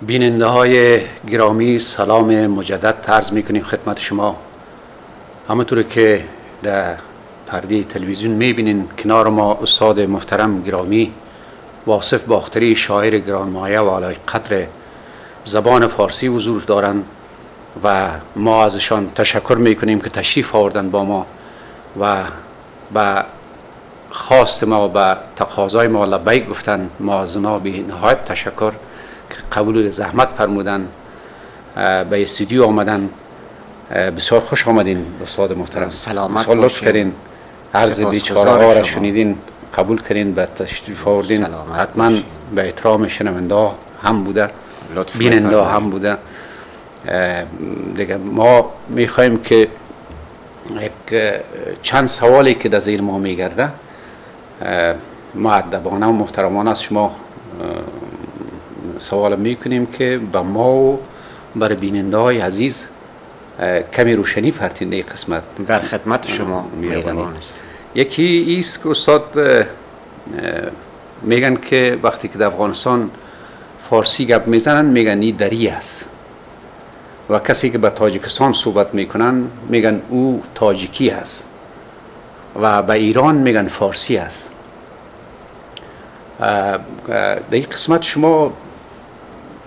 بیننده های گرامی، سلام مجدد عرض میکنیم خدمت شما. همونطور که در پرده تلویزیون میبینین کنار ما استاد محترم گرامی واصف باختری، شاعر گرانمایه و عالی قدر زبان فارسی حضور دارند و ما ازشان تشکر میکنیم که تشریف آوردن با ما و به خواست ما و تقاضای ما لبیک گفتن. ما از اونا به نهایت تشکر که قبول زحمت فرمودن، به استودیو آمدن. بسیار خوش آمدین استاد محترم. سلامت باشین. لطف کردین، عرض بیچاره ها را شنیدین، قبول کردین، به تشریف آوردین. حتما به احترام شنونده هم بوده، بیننده هم بوده. دیگه ما میخوایم که یک چند سوالی که در ذهن ما میگرده مؤدبانه و محترمانه از شما سوال میکنیم که به ما و برای بیننده های عزیز کمی روشنی فرتین در قسمت. در خدمت شما میروانیم. یکی ایست که استاد میگن که وقتی که در افغانستان فارسی گپ میزنن میگن این دری است و کسی که به تاجیکستان صحبت میکنن میگن او تاجیکی است و به ایران میگن فارسی است. در این قسمت شما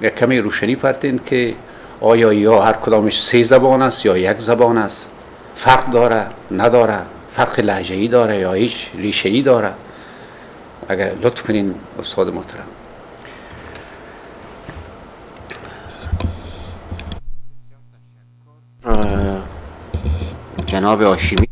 یک کمی روشنی فرتین که آیا یا هر کدامش 3 زبان است یا یک زبان است، فرق داره نداره، فرق لهجه‌ای داره یا هیچ ریشه‌ای داره؟ اگر لطف کنین استاد محترم. جناب هاشمی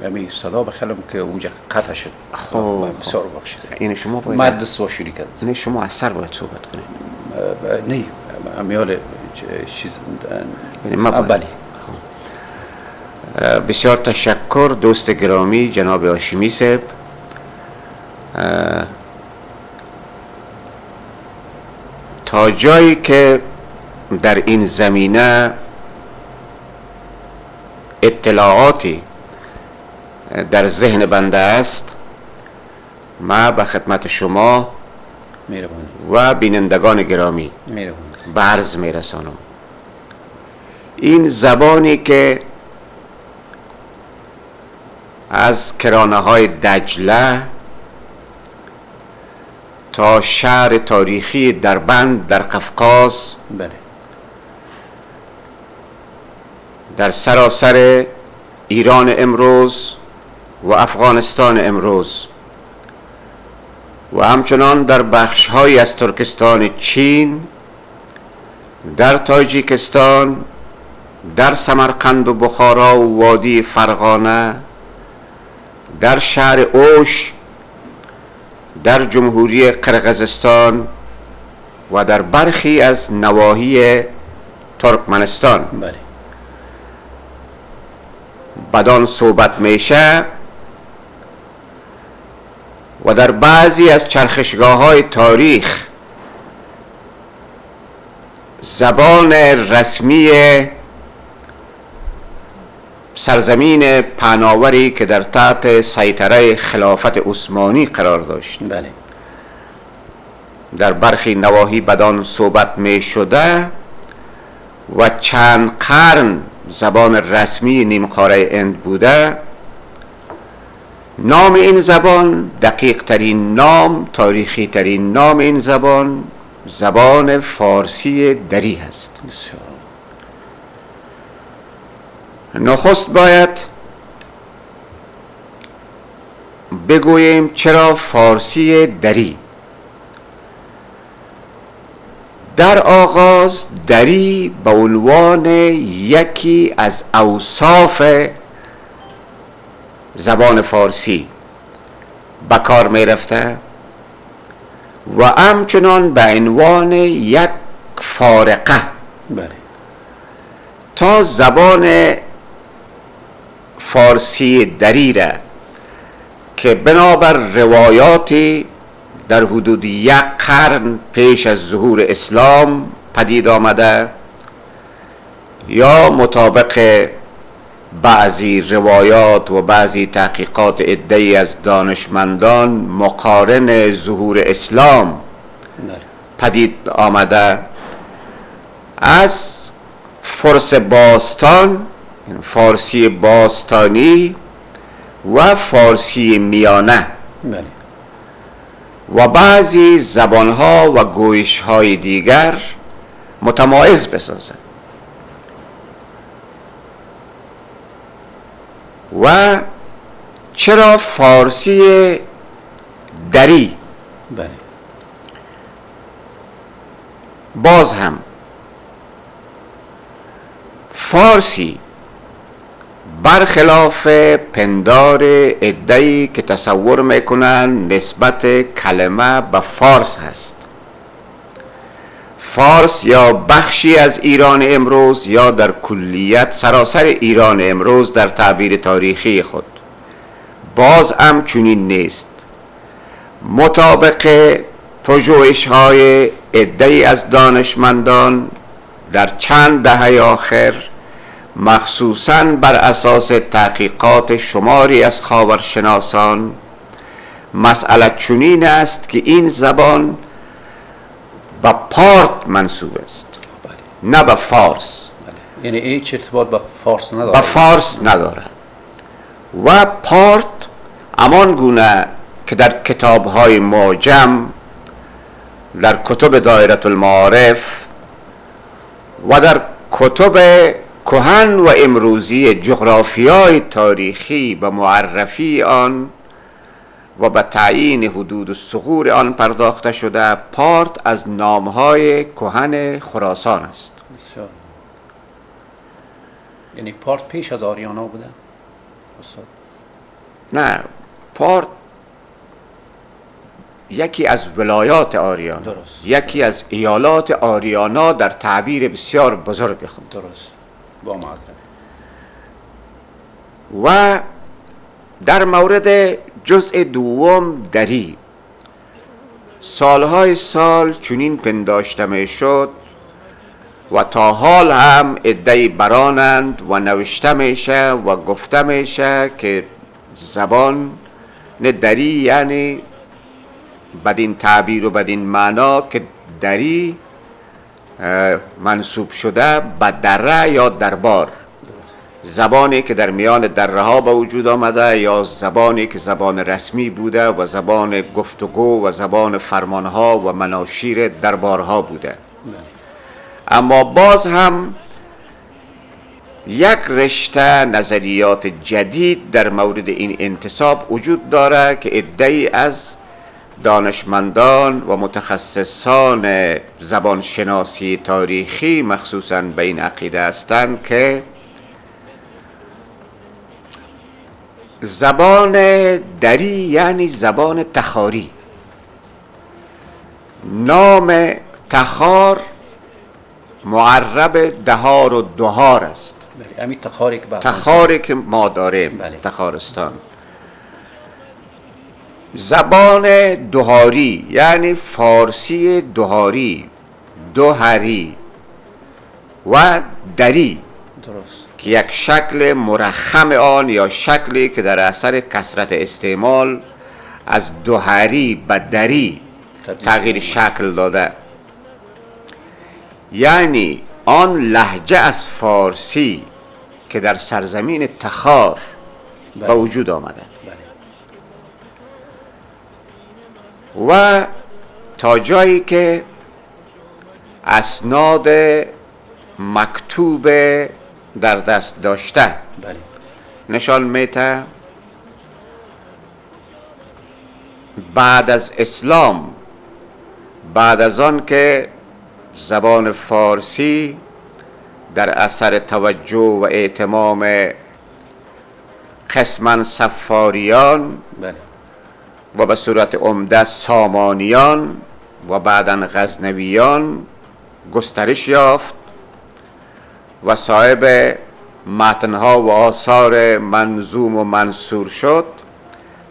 یعنی صدا بخلم که اونجا قطع شد. خب بسیار بخشید. این شما باید مدرس و شروع کرد. نه شما اثر باید صحبت کنید. نه امیال چیز بله. بسیار تشکر دوست گرامی جناب هاشمی صاحب. تا جایی که در این زمینه اطلاعاتی در ذهن بنده است، ما به خدمت شما و بینندگان گرامی به عرض میرسانم. این زبانی که از کرانه های دجله تا شهر تاریخی دربند در قفقاز، در سراسر ایران امروز و افغانستان امروز و همچنان در بخش‌هایی از ترکستان چین، در تاجیکستان، در سمرقند و بخارا و وادی فرغانه، در شهر اوش، در جمهوری قرقیزستان و در برخی از نواحی ترکمنستان بدان صحبت میشه و در بعضی از چرخشگاه‌های تاریخ زبان رسمی سرزمین پهناوری که در تحت سیطره خلافت عثمانی قرار داشت در برخی نواحی بدان صحبت می شده و چند قرن زبان رسمی نیمقاره هند بوده. نام این زبان، دقیق ترین نام، تاریخی ترین نام این زبان، زبان فارسی دری هست. نخست باید بگوییم چرا فارسی دری. در آغاز دری به عنوان یکی از اوصاف زبان فارسی به کار می رفته و همچنان به عنوان یک فارقه تا زبان فارسی دری را که بنابر روایاتی در حدود 1 قرن پیش از ظهور اسلام پدید آمده یا مطابق بعضی روایات و بعضی تحقیقات عده‌ای از دانشمندان مقارن ظهور اسلام پدید آمده، از فرس باستان، فارسی باستانی و فارسی میانه و بعضی زبانها و گویشهای دیگر متمایز بسازند. و چرا فارسی دری؟ باز هم فارسی برخلاف پندار عده‌ای که تصور میکنن نسبت کلمه به فارس هست، فارس یا بخشی از ایران امروز یا در کلیت سراسر ایران امروز در تعبیر تاریخی خود باز هم چنین نیست. مطابق پژوهش‌های عده‌ای از دانشمندان در چند دهه آخر، مخصوصاً بر اساس تحقیقات شماری از خاورشناسان، مسئله چنین است که این زبان به پارت منسوب است، نه به فارس. یعنی هیچ ارتباط به فارس نداره. به فارس نداره. و پارت همان گونه که در کتاب‌های معجم، در کتب دایره المعارف و در کتب کهن و امروزی جغرافیای تاریخی به معرفی آن و به تعیین حدود الثغور آن پرداخته شده، پارت از نامهای کهن خراسان است. یعنی پارت پیش از آریانا بوده؟ نه، پارت یکی از ولایات آریانا، درست. یکی از ایالات آریانا در تعبیر بسیار بزرگ خود. درست. با معذرت. و در مورد جزء دوم دری، سالهای سال چنین پنداشته می شد و تا حال هم عده‌ای برانند و نوشته میشه و گفته میشه که زبان دری یعنی بدین تعبیر و بدین معنا که دری منسوب شده به دره یا دربار، زبانی که در میان دره ها به وجود آمده یا زبانی که زبان رسمی بوده و زبان گفتگو و زبان فرمانها و مناشیر دربارها بوده. اما باز هم یک رشته نظریات جدید در مورد این انتساب وجود داره که عده‌ای از دانشمندان و متخصصان زبانشناسی تاریخی مخصوصاً به این عقیده هستند که زبان دری یعنی زبان تخاری. نام تخار معرب دهار و دهار است. همین تخاری که ما داریم. بله. تخارستان. زبان دهاری یعنی فارسی دهاری، دهری و دری، درست، که یک شکل مرخم آن یا شکلی که در اثر کثرت استعمال از دهری به دری تغییر شکل داده، یعنی آن لهجه از فارسی که در سرزمین تخار به وجود آمده. و تا جایی که اسناد مکتوب در دست داشته نشان میده بعد از اسلام، بعد از آن که زبان فارسی در اثر توجه و اهتمام قسماً صفاریان و به صورت عمده سامانیان و بعداً غزنویان گسترش یافت و صاحب متنها و آثار منظوم و منثور شد،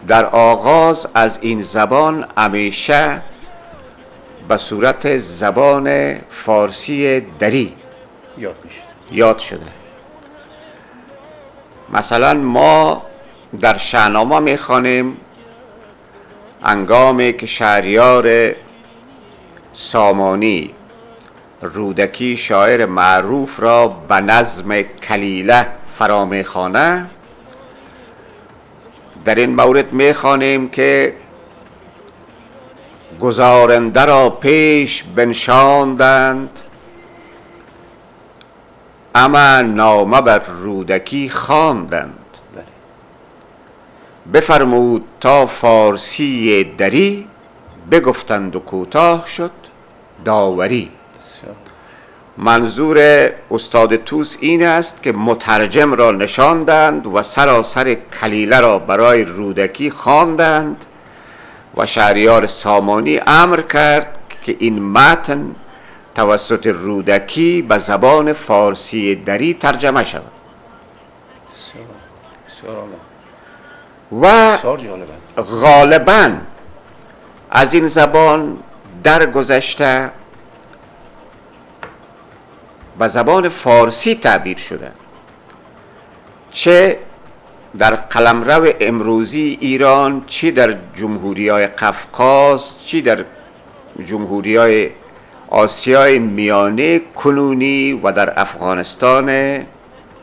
در آغاز از این زبان همیشه به صورت زبان فارسی دری یاد شده. مثلا ما در شاهنامه میخوانیم هنگامی که شهریار سامانی رودکی شاعر معروف را به نظم کلیله فرا میخوانه، در این مورد میخوانیم که گزارنده را پیش بنشاندند، اما نامه بر رودکی خواندند. بفرمود تا فارسی دری، بگفتند و کوتاه شد داوری. منظور استاد توس این است که مترجم را نشاندند و سراسر کلیله را برای رودکی خواندند و شهریار سامانی امر کرد که این متن توسط رودکی به زبان فارسی دری ترجمه شود. و غالباً از این زبان درگذشته به زبان فارسی تعبیر شده، چه در قلمرو امروزی ایران، چه در جمهوری‌های قفقاز، چه در جمهوری‌های آسیای میانه کنونی و در افغانستان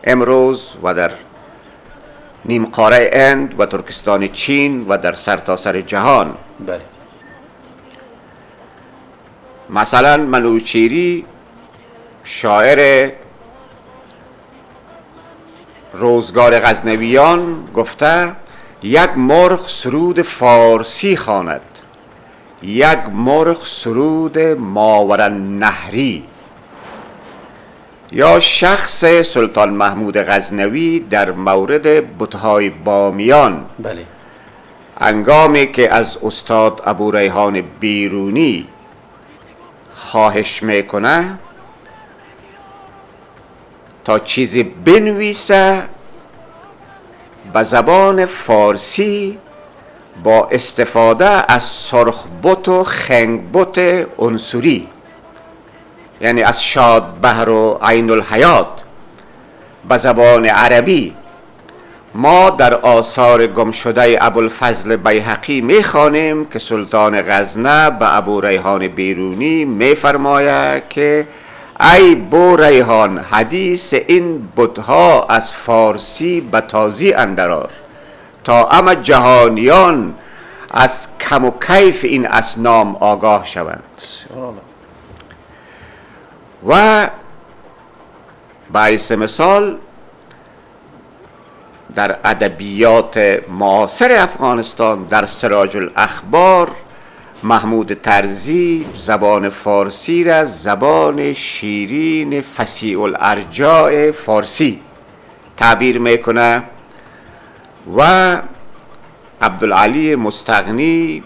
امروز و در نیمقاره هند و ترکستان چین و در سرتاسر جهان. بله. مثلا منوچیری شاعر روزگار غزنویان گفته یک مرغ سرود فارسی خواند، یک مرغ سرود ماورالنهری. یا شخص سلطان محمود غزنوی در مورد بت‌های بامیان، بله، هنگامی که از استاد ابوریحان بیرونی خواهش میکنه تا چیزی بنویسه به زبان فارسی با استفاده از سرخبط و خنگبط عنصری، یعنی از شادبهر و عین الحیات به زبان عربی. ما در آثار گم شده ابوالفضل بیهقی میخوانیم که سلطان غزنه به ابوریحان بیرونی میفرماید که ای بوریحان، حدیث این بتها از فارسی به تازی اندرار، تا اما جهانیان از کم و کیف این اصنام آگاه شوند. و باعث مثال در ادبیات معاصر افغانستان در سراج الاخبار محمود طرزی زبان فارسی را زبان شیرین فصیح الارجاء فارسی تعبیر میکنه و عبدالعلی مستغنی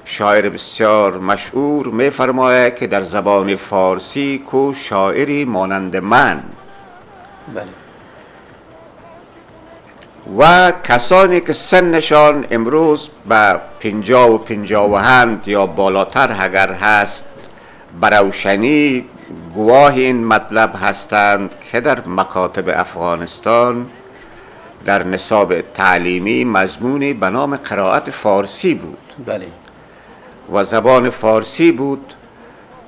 شاعر بسیار مشهور میفرماید که در زبان فارسی کو شاعری مانند من. بله. و کسانی که سنشان امروز به 50 و 57 یا بالاتر اگر هست بروشنی گواه این مطلب هستند که در مکاتب افغانستان در نصاب تعلیمی مضمونی به نام قرائت فارسی بود. بله. و زبان فارسی بود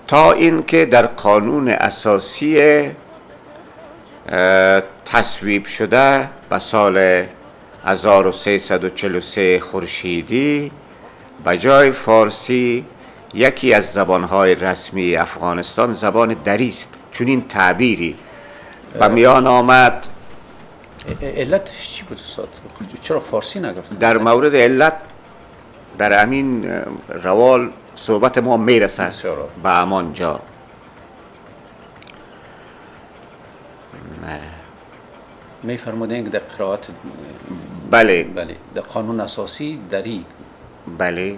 تا اینکه در قانون اساسی تصویب شده به سال 1343 خورشیدی به جای فارسی یکی از زبانهای رسمی افغانستان زبان دری است. چنین تعبیری به میان آمد. علتش چی بود استاد؟ چرا فارسی نگفتن؟ در مورد علت در امین روال صحبت ما میرسد به همان جا. میفرمودین که در قرائت بله در قانون اساسی دری. بله.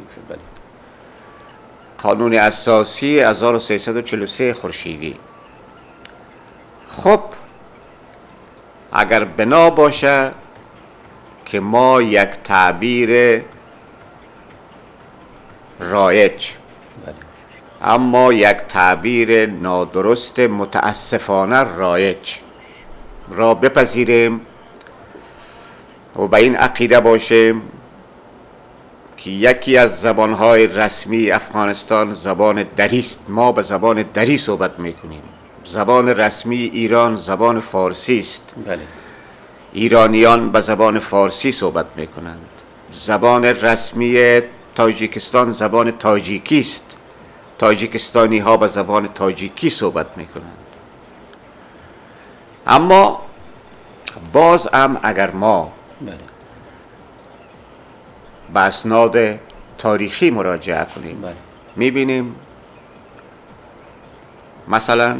قانون اساسی 1343 خورشیدی. خب اگر بنا باشه که ما یک تعبیر رایج، بله. اما یک تعبیر نادرست متاسفانه رایج را بپذیریم و به این عقیده باشیم که یکی از زبانهای رسمی افغانستان زبان دری است. ما به زبان دری صحبت میکنیم. زبان رسمی ایران زبان فارسی است. بله. ایرانیان به زبان فارسی صحبت میکنند. زبان رسمی تاجیکستان زبان تاجیکی است. تاجیکستانی ها به زبان تاجیکی صحبت میکنند. اما باز هم اگر ما بله. به اسناد تاریخی مراجعه کنیم، بله. میبینیم مثلا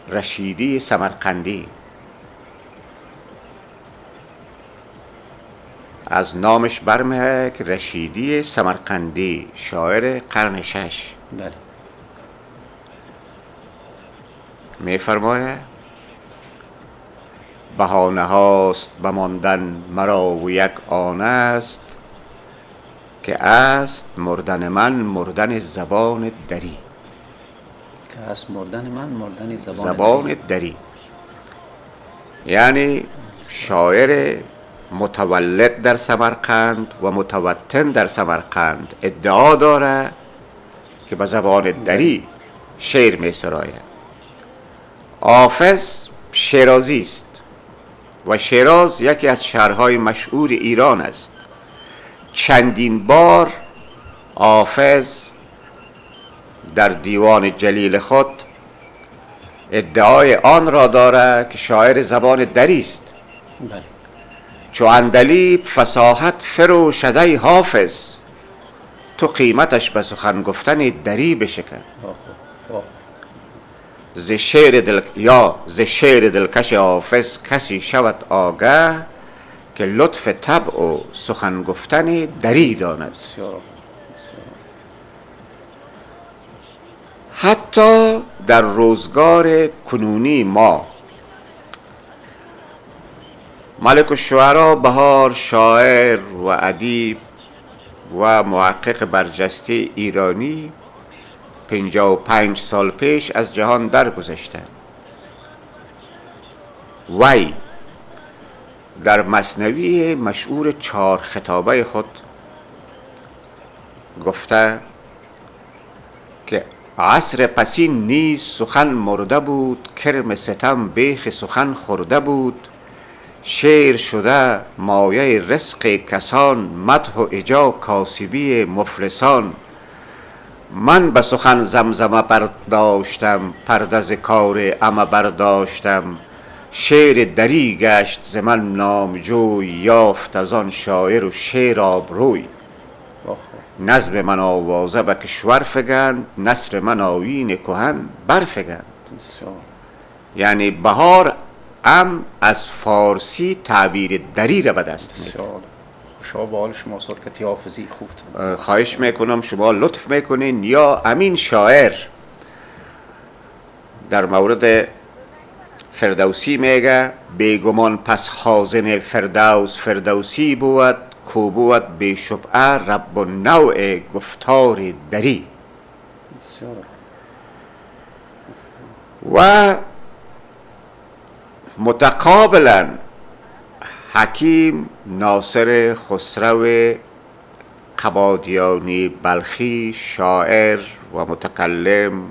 رشیدی سمرقندی از نامش برمیاد که رشیدی سمرقندی شاعر قرن 6 بله. میفرماید بهانه هاست بماندن مرا و یک آن است که است مردن من مردن زبان دری. که است مردن من مردن زبان دری. یعنی شاعر متولد در سمرقند و متوطن در سمرقند ادعا داره که به زبان دری شعر می سراید. حافظ شیرازی است و شیراز یکی از شهرهای مشهور ایران است. چندین بار حافظ در دیوان جلیل خود ادعای آن را دارد که شاعر زبان دری است. بله. چو عندلیب فصاحت فروشده حافظ، تو قیمتش به سخن گفتن دری بشکن. ز شعر دلکش حافظ کسی شود آگه که لطف طبع و سخن گفتن دری داند. حتی در روزگار کنونی ما ملک الشعرا بهار شاعر و ادیب و محقق برجسته ایرانی 55 سال پیش از جهان درگذشته. وی در مثنوی مشهور 4 خطابه خود گفته که عصر پسین نیز سخن مرده بود، کرم ستم بیخ سخن خورده بود، شعر شده مایه رزق کسان، مدح و اجا کاسبی مفلسان. من به سخن زمزمه برداشتم، پرده ز کار عمه برداشتم، شعر دری گشت ز من نامجوی، یافت از آن شاعر و شعر آبروی. نظم من آوازه به کشور فگند، نثر من آیین کهن برفگند. یعنی بهار هم از فارسی تعبیر دری را به دست میده. خوشا به حال شما سرکتی حافظی خوب. خواهش میکنم شما لطف میکنین. یا امین شاعر در مورد فردوسی میگه بیگمان پس خازن فردوس فردوسی بود، کو بود بی شبعه رب النوع گفتار دری. و متقابلا حکیم ناصر خسرو قبادیانی بلخی شاعر و متکلم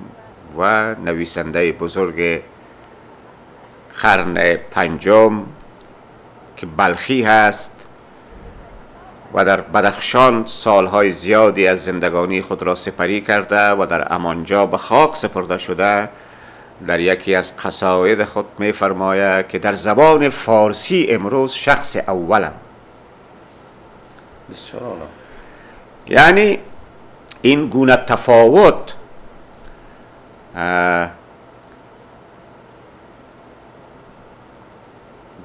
و نویسنده بزرگ قرن 5 که بلخی هست و در بدخشان سالهای زیادی از زندگانی خود را سپری کرده و در امانجا به خاک سپرده شده، در یکی از قصاید خود می فرماید که در زبان فارسی امروز شخص اولم. یعنی این گونه تفاوت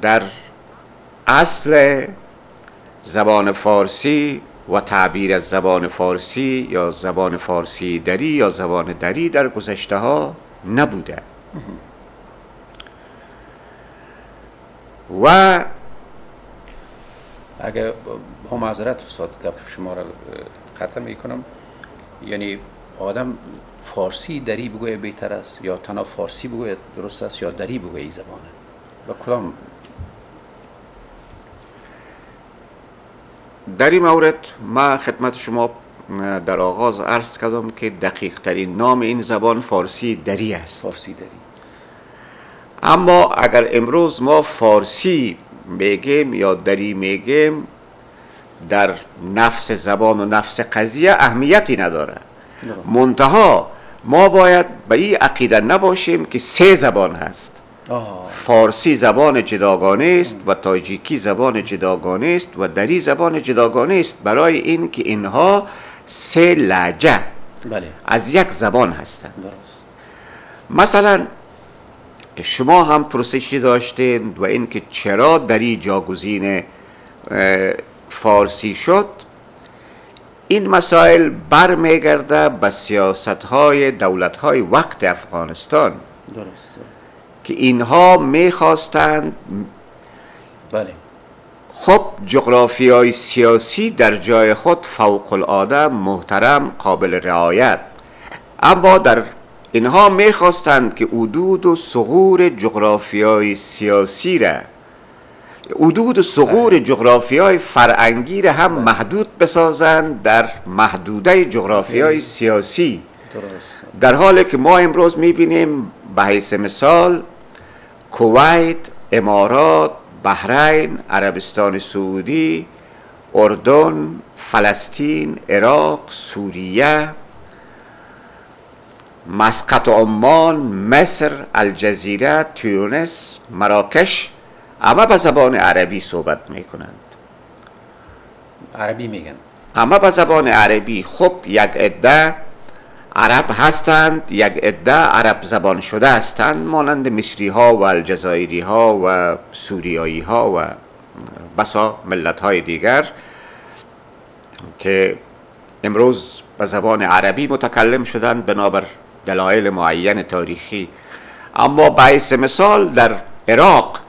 در اصل زبان فارسی و تعبیر از زبان فارسی یا زبان فارسی دری یا زبان دری در گذشته ها نبوده. و اگه با معذرت استاد گپ شما را قطع میکنم، یعنی آدم فارسی دری بگوید بهتر است یا تنها فارسی بگوید درست است یا دری بگوید این زبانه و کدام؟ در این مورد ما خدمت شما در آغاز عرض کردم که دقیق ترین نام این زبان فارسی دری است. فارسی دری. اما اگر امروز ما فارسی میگیم یا دری میگیم، در نفس زبان و نفس قضیه اهمیتی نداره. منتها ما باید به این عقیده نباشیم که سه زبان هست. فارسی زبان جداگانه است و تاجیکی زبان جداگانه است و دری زبان جداگانه است، برای این که اینها سه لهجه از یک زبان هستند. مثلا شما هم پرسشی داشتین و این که چرا دری جاگزین فارسی شد. این مسائل برمیگرده به سیاست‌های دولت‌های وقت افغانستان. درست. که اینها میخواستند خب جغرافیای سیاسی در جای خود فوق العاده محترم قابل رعایت، اما در اینها میخواستند که حدود و ثغور جغرافیای سیاسی را، حدود و ثغور جغرافیای فرهنگی را هم محدود بسازند در محدوده جغرافیای سیاسی. در حالی که ما امروز میبینیم به حیث مثال کویت، امارات، بحرین، عربستان سعودی، اردن، فلسطین، عراق، سوریه، مسقط عمان، مصر، الجزیره، تونس، مراکش، همه به زبان عربی صحبت میکنند. عربی میگن. همه به زبان عربی. خب یک عده عرب هستند، یک عده عرب زبان شده هستند، مانند مصری ها و الجزایری ها و سوریایی ها و بسا ملت های دیگر که امروز به زبان عربی متکلم شدند بنابر دلایل معین تاریخی. اما به حیث مثال در عراق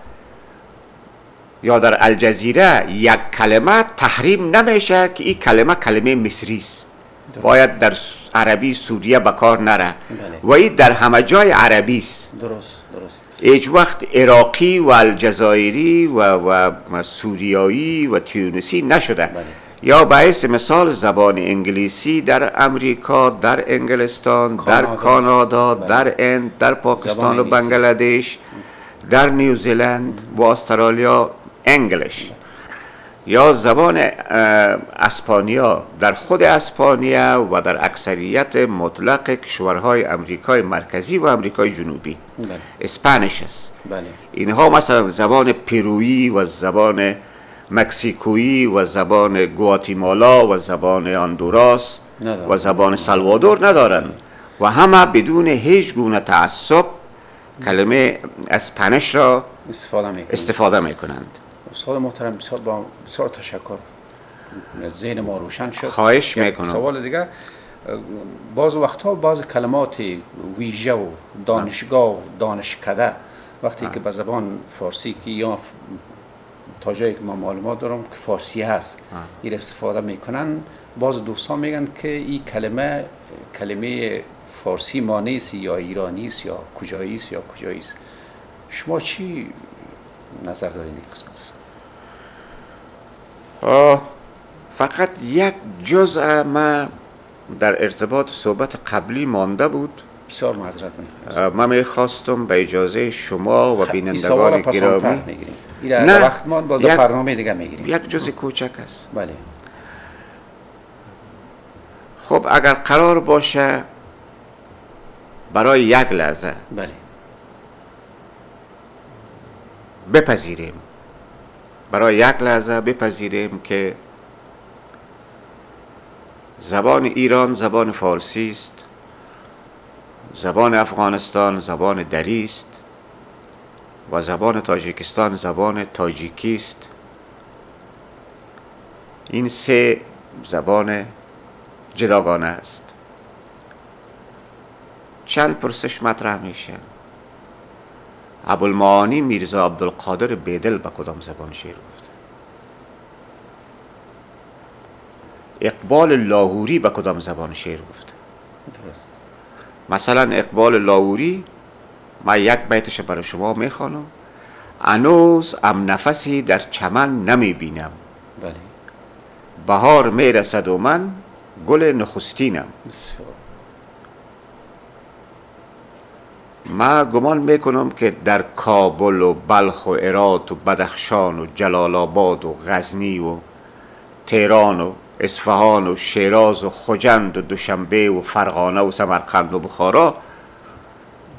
یا در الجزیره یک کلمه تحریم نمیشه که این کلمه مصری است، باید در عربی سوریه به کار نره و این در همه جای عربی است. درست. هیچ وقت عراقی و الجزایری و سوریایی و تونسی نشده. یا به حیث مثال زبان انگلیسی در امریکا، در انگلستان، در کانادا، در هند، در پاکستان و بنگلادش، در نیوزیلند و استرالیا انگلیش. یا زبان اسپانیا در خود اسپانیا و در اکثریت مطلق کشورهای امریکای مرکزی و امریکای جنوبی اسپانیش است. اینها مثلا زبان پرویی و زبان مکزیکویی و زبان گواتیمالا و زبان هندوراس و زبان سالوادور ندارند و همه بدون هیچ گونه تعصب کلمه اسپانیش را استفاده میکنند. استاد محترم، بسیار تشکر، ذهن ما روشن شد. خواهش میکنم. سوال دیگه، بعض وقتها بعض کلمات ویژه و دانشگاه و دانشکده وقتی که به زبان فارسی که یا تا جایی که ما معلومات دارم که فارسی هست این استفاده میکنن، بعض دوستان میگن که این کلمه فارسی ما نیست یا ایرانی است یا کجایی است. شما چی نظر دارین این قسمت؟ فقط یک جزء ما در ارتباط صحبت قبلی مانده بود. بسیار معذرت میخوام. من میخواستم به اجازه شما و بینندگان گرامی نه وقت ما باز برنامه دیگه میگیریم. یک جزء کوچک است. بله. خب اگر قرار باشه برای یک لحظه بله بپذیریم، برای یک لحظه بپذیریم که زبان ایران زبان فارسی است، زبان افغانستان زبان دری است و زبان تاجیکستان زبان تاجیکی است. این سه زبان جداگانه است. چند پرسش مطرح میشه. ابوالمعانی میرزا عبدالقادر بیدل به کدام زبان شعر گفته؟ اقبال لاهوری به کدام زبان شعر گفته. درست. مثلا اقبال لاهوری، من یک بیتش برای شما میخوانم: هنوز ام نفسی در چمن نمی بینم، بله. بهار میرسد و من گل نخستینم. بسیار. من گمان میکنم که در کابل و بلخ و هرات و بدخشان و جلال آباد و غزنی و تهران و اصفهان و شیراز و خجند و دوشنبه و فرغانه و سمرقند و بخارا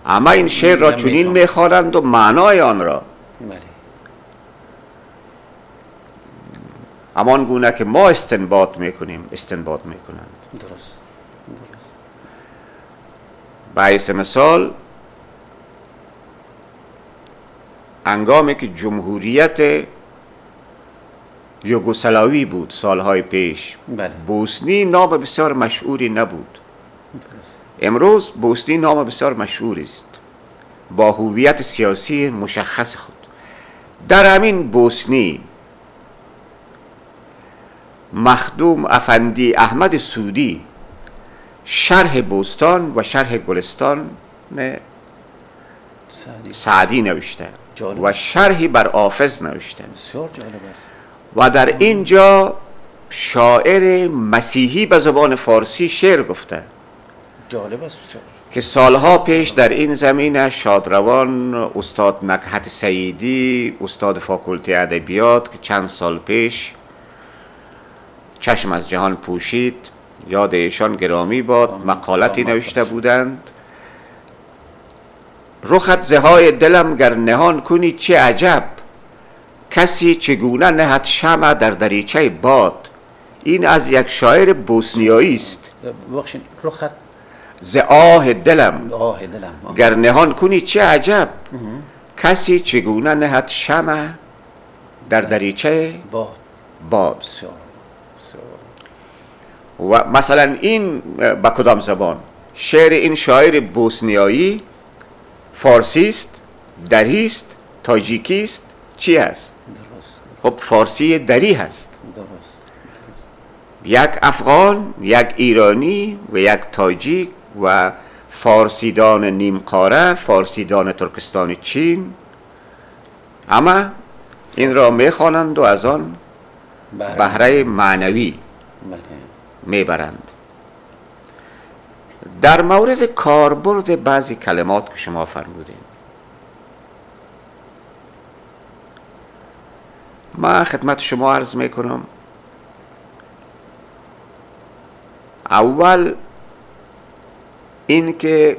همه این شعر را چنین میخوانند و معنای آن را بله. همان گونه که ما استنباط میکنیم استنباط میکنند. درست. درست. به حیث مثال، هنگامی که جمهوریت یوگسلاوی بود سالهای پیش، بله. بوسنی نام بسیار مشهوری نبود. درست. امروز بوسنی نام بسیار مشهوری است با هویت سیاسی مشخص خود. در همین بوسنی مخدوم افندی احمد سودی شرح بوستان و شرح گلستان سعدی نوشته و شرحی بر حافظ نوشته. بسیار جالب است. و در اینجا شاعر مسیحی به زبان فارسی شعر گفته. جالب است بسیار. که سالها پیش در این زمینه شادروان استاد نکهت سیدی، استاد فاکولته ادبیات، که چند سال پیش چشم از جهان پوشید، یاد ایشان گرامی باد، مقالتی نوشته بودند: رخت زهای دلم گر نهان کنی چه عجب، کسی چگونه نهد شمع در دریچه باد. این از یک شاعر بوسنیایی است. بخشین رخت ز آه دلم دلم گر نهان کنی چه عجب، کسی چگونه نهد شمع در دریچه باد. بسیار. و مثلا این با کدام زبان؟ شعر این شاعر بوسنیایی فارسی است، دری است، تاجیکی است، چی است؟ درست. خب فارسی دری هست. درست. یک افغان، یک ایرانی و یک تاجیک و فارسیدان نیمقاره، فارسیدان ترکستان چین، همه این را میخوانند و از آن بهره معنوی میبرند. در مورد کاربرد بعضی کلمات که شما فرمودین، من خدمت شما عرض میکنم: اول این که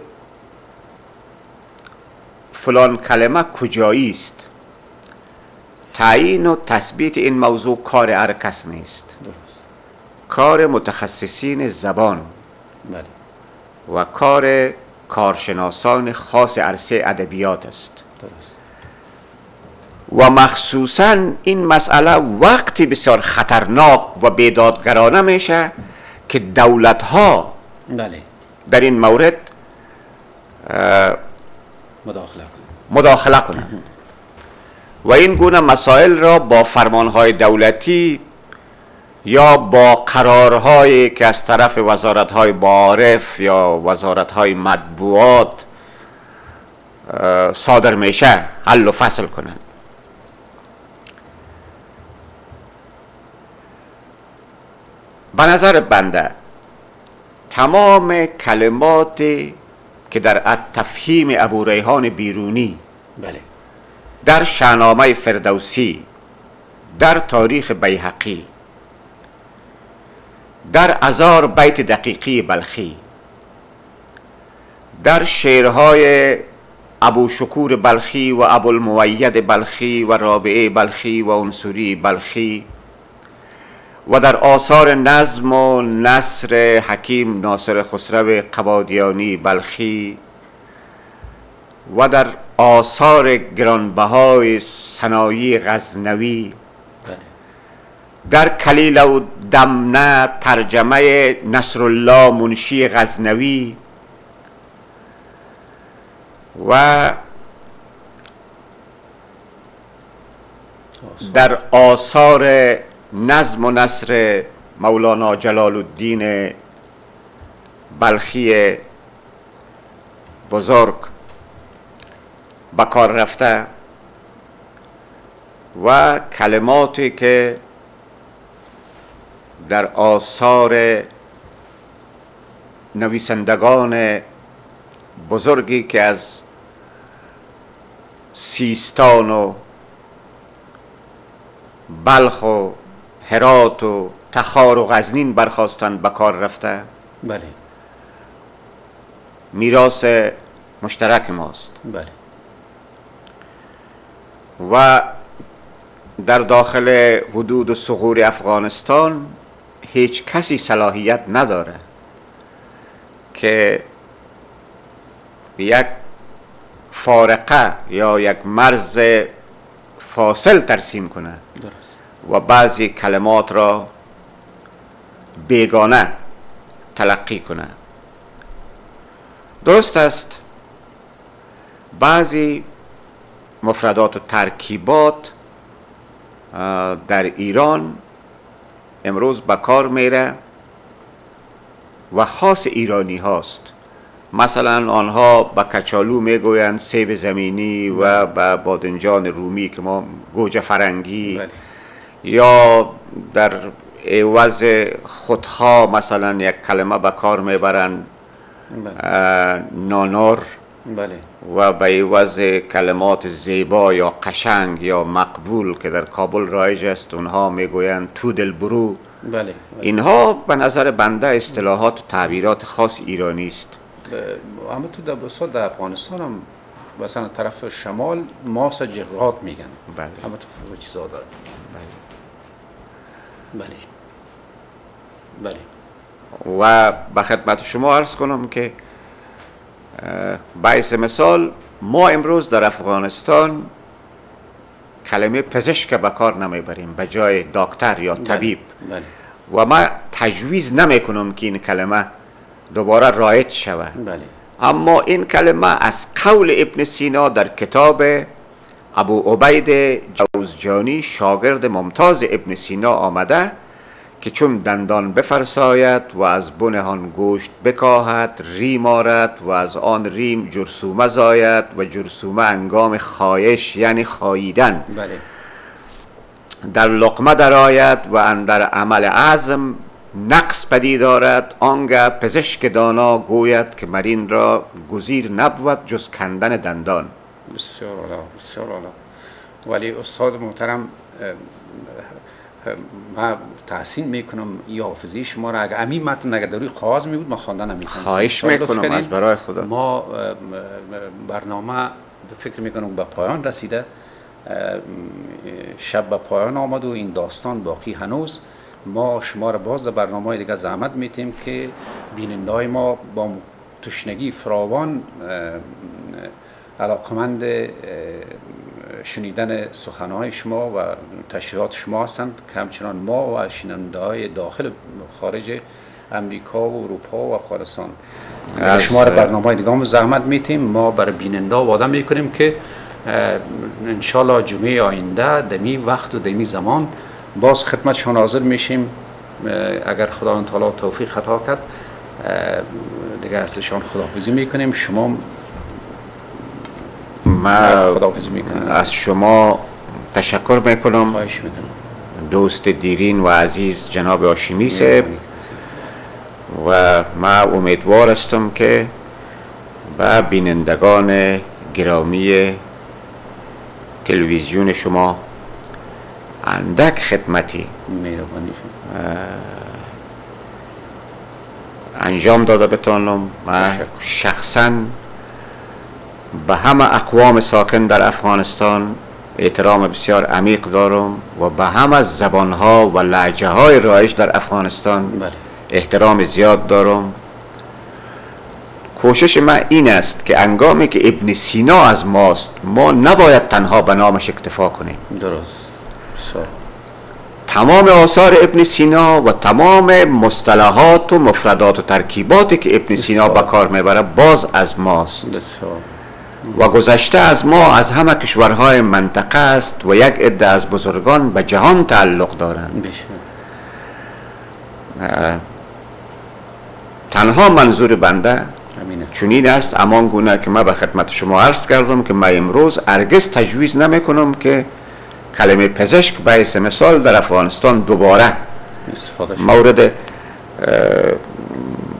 فلان کلمه کجایی است، تعیین و تثبیت این موضوع کار هر کس نیست. درست. کار متخصصین زبان بله. و کار کارشناسان خاص عرصه ادبیات است. درست. و مخصوصا این مسئله وقتی بسیار خطرناک و بیدادگرانه میشه که دولت ها بله. در این مورد مداخله کنند و این گونه مسائل را با فرمانهای دولتی یا با قرارهایی که از طرف وزارتهای معارف یا وزارتهای مطبوعات صادر میشه حل و فصل کنند. به نظر بنده تمام کلماتی که در تفهیم ابوریحان بیرونی، بله، در شاهنامه فردوسی، در تاریخ بیهقی، در 1000 بیت دقیقی بلخی، در شعرهای ابو شکور بلخی و ابو المؤید بلخی و رابعه بلخی و عنصری بلخی و در آثار نظم و نثر حکیم ناصر خسرو قبادیانی بلخی و در آثار گرانبهای سنایی غزنوی، در کلیله و دمنه ترجمه نصرالله منشی غزنوی و در آثار نظم و نثر مولانا جلال الدین بلخی بزرگ به کار رفته و کلماتی که در آثار نویسندگان بزرگی که از سیستان و بلخ و هرات و تخار و غزنین برخواستند به کار رفته. بله. میراث مشترک ماست. بله. و در داخل حدود ثغور افغانستان هیچ کسی صلاحیت نداره که یک فارقه یا یک مرز فاصل ترسیم کنه و بعضی کلمات را بیگانه تلقی کنه. درست است بعضی مفردات و ترکیبات در ایران امروز به کار میره و خاص ایرانی هاست. مثلا آنها به کچالو میگویند سیب زمینی و به بادنجان رومی که ما گوجه فرنگی. بله. یا در عوض خودخواه مثلا یک کلمه به کار میبرند نانور. بله. و به عوض کلمات زیبا یا قشنگ یا مقبول که در کابل رایج است اونها میگویند تو دلبرو. بله. اینها به نظر بنده اصطلاحات و تعبیرات خاص ایرانی است. اما تو در افغانستان هم مثلا طرف شمال ماس جرات میگن. بله. اما تو چیزا داره. بله. بله. و به خدمت شما عرض کنم که باعث مثال ما امروز در افغانستان کلمه پزشک به کار نمیبریم به جای دکتر یا طبیب. بله. و ما تجویز نمی کنم که این کلمه دوباره رایج شود. بله. اما این کلمه از قول ابن سینا در کتاب ابو عبید جوزجانی شاگرد ممتاز ابن سینا آمده که چون دندان بفرساید و از بنهان گوشت بکاهد ریم آرد و از آن ریم جرثومه زاید و جرثومه انگام خایش یعنی خاییدن. بله. در لقمه درآید و اندر عمل عزم نقص پدید دارد. آنگه پزشک دانا گوید که مرین را گزیر نبود جز کندن دندان. بسیار عالی، بسیار عالی. ولی استاد محترم من تحسین میکنم این حافظه شما را اگر امی متن اگر در روی کاغذ می بود ما خواندن نمی‌تونستم. خواهش میکنم از برای خدا. ما برنامه فکر میکنم به پایان رسیده. شب به پایان آمد و این داستان باقی هنوز. ما شما را باز در برنامه دیگه زحمت میتیم که بیننده‌های ما با تشنگی فراوان علاقمند شنیدن سخنهای شما و تشریحات شما هستند که همچنان ما و شنونده‌های داخل و خارج امریکا و اروپا و افغانستان شما را برنامه دیگه هم زحمت میتیم. ما برای بیننده وعده میکنیم که انشالله جمعه آینده دمی وقت و دمی زمان باز خدمتشان حاضر میشیم. اگر خداوند تعالی توفیق عطا کرد دیگه ازشان خداحافظی میکنیم. شما من خداحافظی میکنم. از شما تشکر میکنم. خواهش میکنم. دوست دیرین و عزیز جناب هاشمی صاحب و من امیدوار هستم که به بینندگان گرامی تلویزیون شما اندک خدمتی انجام داده بتانم. من شخصا به همه اقوام ساکن در افغانستان احترام بسیار عمیق دارم و به همه زبانها و لهجه های رایج در افغانستان احترام زیاد دارم. کوشش من این است که انگامی که ابن سینا از ماست ما نباید تنها به نامش اکتفا کنیم. درست. تمام آثار ابن سینا و تمام مصطلحات و مفردات و ترکیباتی که ابن سینا به کار میبره باز از ماست و گذشته از ما از همه کشورهای منطقه است و یک عده از بزرگان به جهان تعلق دارند. تنها منظور بنده امینه. چنین است، امان گونه که من به خدمت شما عرض کردم که من امروز هرگز تجویز نمی کنم که کلمه پزشک به حیث مثال در افغانستان دوباره مورد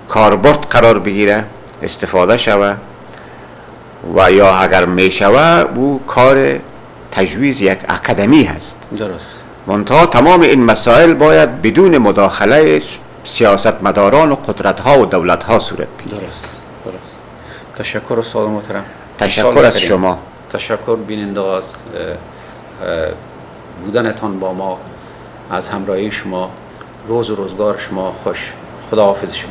کاربرد قرار بگیره، استفاده شوه و یا اگر می شوه او کار تجویز یک اکادمی هست. درست. منتها تمام این مسائل باید بدون مداخله سیاستمداران و قدرت‌ها و دولت‌ها صورت بگیره. درست. تشکر استاد محترم. تشکر از شما. تشکر بیننده از بودنتان با ما، از همراهی شما. روز و روزگار شما خوش. خداحافظ شما.